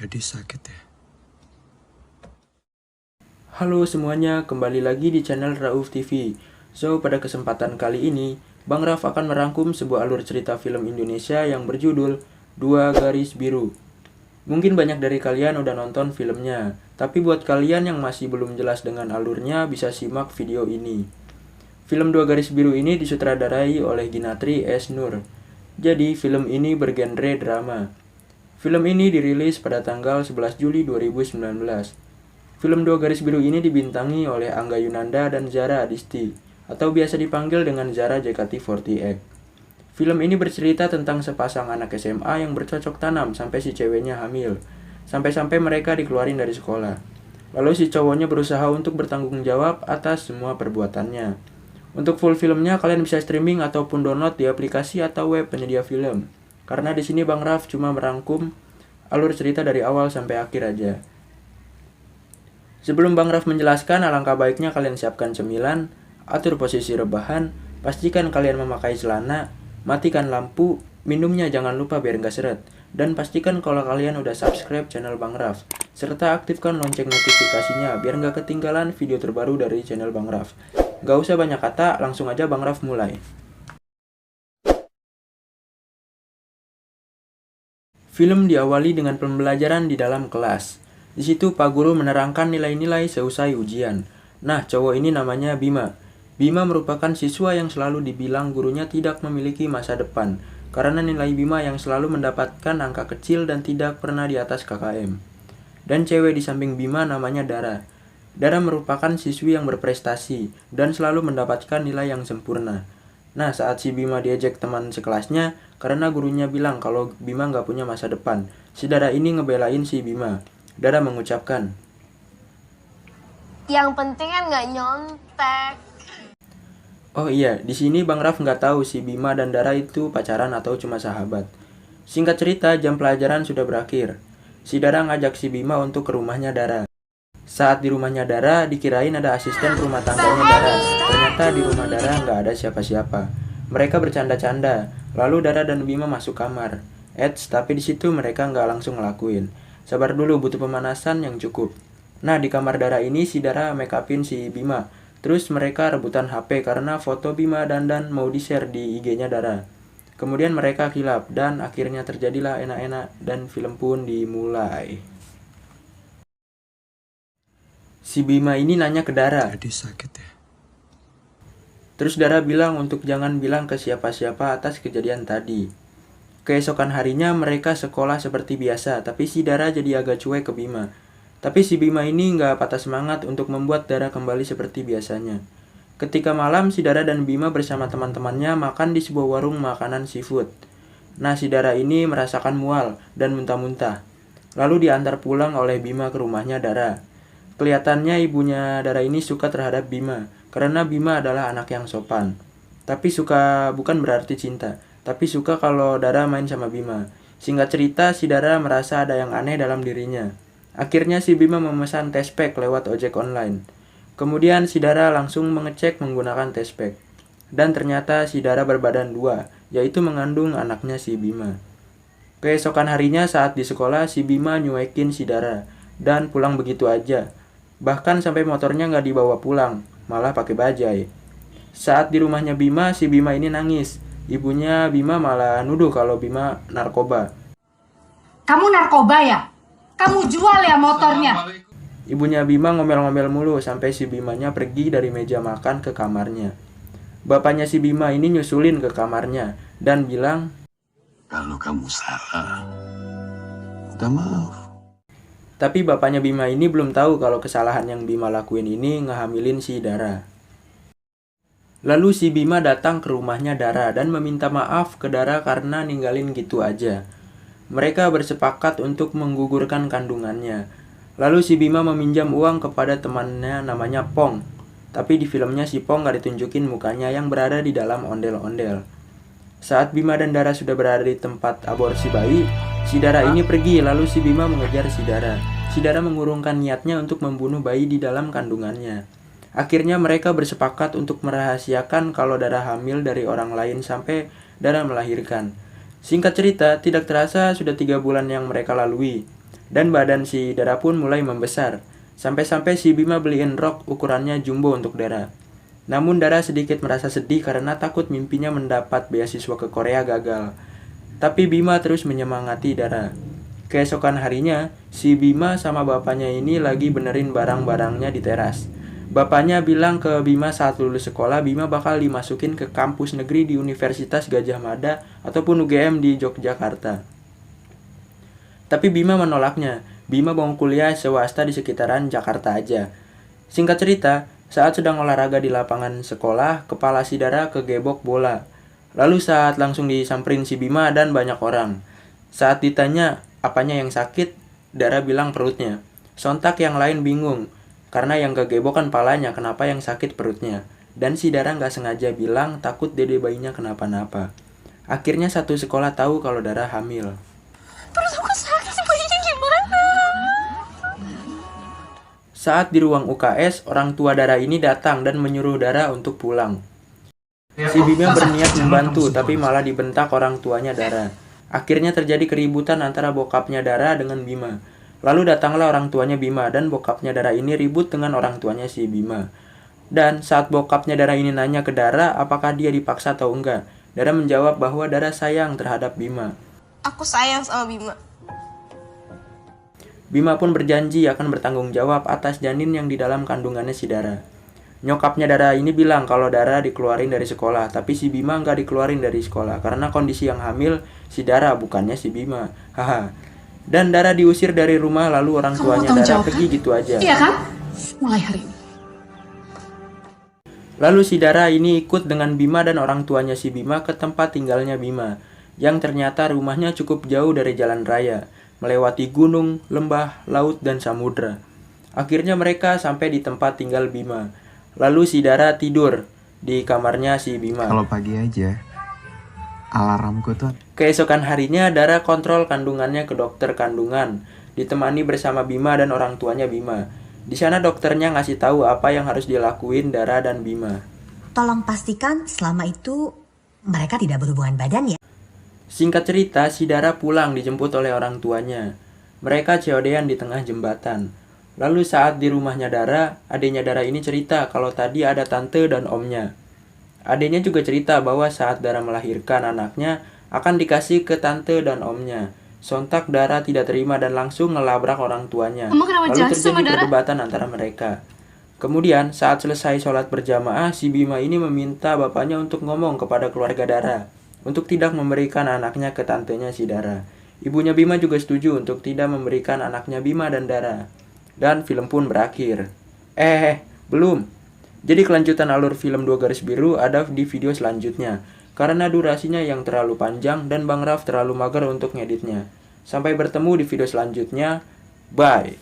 Jadi sakit ya. Halo semuanya, kembali lagi di channel Rauf TV. So, pada kesempatan kali ini, Bang Raf akan merangkum sebuah alur cerita film Indonesia yang berjudul Dua Garis Biru. Mungkin banyak dari kalian udah nonton filmnya, tapi buat kalian yang masih belum jelas dengan alurnya, bisa simak video ini. Film Dua Garis Biru ini disutradarai oleh Ginatri S. Nur. Jadi, film ini bergenre drama. Film ini dirilis pada tanggal 11 Juli 2019. Film Dua Garis Biru ini dibintangi oleh Angga Yunanda dan Zara Adisti, atau biasa dipanggil dengan Zara JKT48. Film ini bercerita tentang sepasang anak SMA yang bercocok tanam sampai si ceweknya hamil, sampai-sampai mereka dikeluarin dari sekolah. Lalu si cowoknya berusaha untuk bertanggung jawab atas semua perbuatannya. Untuk full filmnya kalian bisa streaming ataupun download di aplikasi atau web penyedia film. Karena di sini Bang Raf cuma merangkum alur cerita dari awal sampai akhir aja. Sebelum Bang Raf menjelaskan, alangkah baiknya kalian siapkan cemilan, atur posisi rebahan, pastikan kalian memakai celana, matikan lampu, minumnya jangan lupa biar nggak seret, dan pastikan kalau kalian udah subscribe channel Bang Raf, serta aktifkan lonceng notifikasinya biar nggak ketinggalan video terbaru dari channel Bang Raf. Gak usah banyak kata, langsung aja Bang Raf mulai. Film diawali dengan pembelajaran di dalam kelas. Di situ Pak Guru menerangkan nilai-nilai seusai ujian. Nah, cowok ini namanya Bima. Bima merupakan siswa yang selalu dibilang gurunya tidak memiliki masa depan, karena nilai Bima yang selalu mendapatkan angka kecil dan tidak pernah di atas KKM. Dan cewek di samping Bima namanya Dara. Dara merupakan siswi yang berprestasi dan selalu mendapatkan nilai yang sempurna. Nah, saat si Bima diejek teman sekelasnya, karena gurunya bilang kalau Bima nggak punya masa depan, si Dara ini ngebelain si Bima. Dara mengucapkan, "Yang penting kan nggak nyontek." "Oh iya, di sini Bang Raf nggak tahu si Bima dan Dara itu pacaran atau cuma sahabat." Singkat cerita, jam pelajaran sudah berakhir. Si Dara ngajak si Bima untuk ke rumahnya Dara. Saat di rumahnya Dara, dikirain ada asisten rumah tangganya Dara. Ternyata di rumah Dara nggak ada siapa-siapa. Mereka bercanda-canda, lalu Dara dan Bima masuk kamar. Tapi di situ mereka nggak langsung ngelakuin. Sabar dulu, butuh pemanasan yang cukup. Nah, di kamar Dara ini si Dara make upin si Bima. Terus mereka rebutan HP karena foto Bima dandan mau di-share di IG-nya Dara. Kemudian mereka kilap dan akhirnya terjadilah enak-enak dan film pun dimulai. Si Bima ini nanya ke Dara. Jadi sakit ya. Terus Dara bilang untuk jangan bilang ke siapa-siapa atas kejadian tadi. Keesokan harinya mereka sekolah seperti biasa, tapi si Dara jadi agak cuek ke Bima. Tapi si Bima ini nggak patah semangat untuk membuat Dara kembali seperti biasanya. Ketika malam, si Dara dan Bima bersama teman-temannya makan di sebuah warung makanan seafood. Nah, si Dara ini merasakan mual dan muntah-muntah. Lalu diantar pulang oleh Bima ke rumahnya Dara. Kelihatannya ibunya Dara ini suka terhadap Bima, karena Bima adalah anak yang sopan. Tapi suka bukan berarti cinta, tapi suka kalau Dara main sama Bima. Singkat cerita, si Dara merasa ada yang aneh dalam dirinya. Akhirnya si Bima memesan tespek lewat ojek online. Kemudian si Dara langsung mengecek menggunakan tespek. Dan ternyata si Dara berbadan 2, yaitu mengandung anaknya si Bima. Keesokan harinya saat di sekolah, si Bima nyuekin si Dara dan pulang begitu aja. Bahkan sampai motornya nggak dibawa pulang, malah pakai bajai. Saat di rumahnya Bima, si Bima ini nangis. Ibunya Bima malah nuduh kalau Bima narkoba. "Kamu narkoba ya? Kamu jual ya motornya?" Ibunya Bima ngomel-ngomel mulu sampai si Bimanya pergi dari meja makan ke kamarnya. Bapaknya si Bima ini nyusulin ke kamarnya dan bilang, Kalau kamu salah, minta maaf. tapi bapaknya Bima ini belum tahu kalau kesalahan yang Bima lakuin ini ngehamilin si Dara. Lalu si Bima datang ke rumahnya Dara dan meminta maaf ke Dara karena ninggalin gitu aja. Mereka bersepakat untuk menggugurkan kandungannya. Lalu si Bima meminjam uang kepada temannya namanya Pong. Tapi di filmnya si Pong gak ditunjukin mukanya yang berada di dalam ondel-ondel. Saat Bima dan Dara sudah berada di tempat aborsi bayi, si Dara ini pergi lalu si Bima mengejar si Dara. Si Dara mengurungkan niatnya untuk membunuh bayi di dalam kandungannya. Akhirnya mereka bersepakat untuk merahasiakan kalau Dara hamil dari orang lain sampai Dara melahirkan. Singkat cerita, tidak terasa sudah 3 bulan yang mereka lalui. Dan badan si Dara pun mulai membesar. Sampai-sampai si Bima beliin rok ukurannya jumbo untuk Dara. Namun Dara sedikit merasa sedih karena takut mimpinya mendapat beasiswa ke Korea gagal. Tapi Bima terus menyemangati Dara. Keesokan harinya, si Bima sama bapaknya ini lagi benerin barang-barangnya di teras. Bapaknya bilang ke Bima saat lulus sekolah, Bima bakal dimasukin ke kampus negeri di Universitas Gadjah Mada ataupun UGM di Yogyakarta. Tapi Bima menolaknya. Bima mau kuliah swasta di sekitaran Jakarta aja. Singkat cerita, saat sedang olahraga di lapangan sekolah, kepala si Dara kegebok bola. Lalu saat langsung disamperin si Bima dan banyak orang. Saat ditanya apanya yang sakit, Dara bilang perutnya. Sontak yang lain bingung, karena yang kegebok kan palanya, kenapa yang sakit perutnya. Dan si Dara nggak sengaja bilang takut dede bayinya kenapa-napa. Akhirnya satu sekolah tahu kalau Dara hamil. Perut aku sakit, bayinya gimana? Saat di ruang UKS, orang tua Dara ini datang dan menyuruh Dara untuk pulang. Si Bima berniat membantu, tapi malah dibentak orang tuanya Dara. Akhirnya terjadi keributan antara bokapnya Dara dengan Bima. Lalu datanglah orang tuanya Bima dan bokapnya Dara ini ribut dengan orang tuanya si Bima. Dan saat bokapnya Dara ini nanya ke Dara apakah dia dipaksa atau enggak, Dara menjawab bahwa Dara sayang terhadap Bima. Aku sayang sama Bima. Bima pun berjanji akan bertanggung jawab atas janin yang di dalam kandungannya si Dara. Nyokapnya Dara ini bilang kalau Dara dikeluarin dari sekolah, tapi si Bima nggak dikeluarin dari sekolah karena kondisi yang hamil si Dara bukannya si Bima. Haha. Dan Dara diusir dari rumah lalu orang tuanya Dara pergi gitu aja. Iya kan? Mulai hari ini. Lalu si Dara ini ikut dengan Bima dan orang tuanya si Bima ke tempat tinggalnya Bima, yang ternyata rumahnya cukup jauh dari jalan raya, melewati gunung, lembah, laut, dan samudra. Akhirnya mereka sampai di tempat tinggal Bima. Lalu si Dara tidur di kamarnya si Bima. Kalau pagi aja, alarmku tuh. Keesokan harinya Dara kontrol kandungannya ke dokter kandungan, ditemani bersama Bima dan orang tuanya Bima. Di sana dokternya ngasih tahu apa yang harus dilakuin Dara dan Bima. Tolong pastikan selama itu mereka tidak berhubungan badan ya. Singkat cerita, si Dara pulang dijemput oleh orang tuanya. Mereka COD-an di tengah jembatan. Lalu saat di rumahnya Dara, adiknya Dara ini cerita kalau tadi ada tante dan omnya. Adiknya juga cerita bahwa saat Dara melahirkan anaknya akan dikasih ke tante dan omnya. Sontak Dara tidak terima dan langsung ngelabrak orang tuanya. Kamu kenapa Lalu jahat terjadi sama Dara? perdebatan antara mereka. Kemudian saat selesai sholat berjamaah, si Bima ini meminta bapaknya untuk ngomong kepada keluarga Dara untuk tidak memberikan anaknya ke tantenya si Dara. Ibunya Bima juga setuju untuk tidak memberikan anaknya Bima dan Dara. Dan film pun berakhir. Belum. Jadi kelanjutan alur film 2 garis biru ada di video selanjutnya. Karena durasinya yang terlalu panjang dan Bang Raf terlalu mager untuk ngeditnya. Sampai bertemu di video selanjutnya. Bye.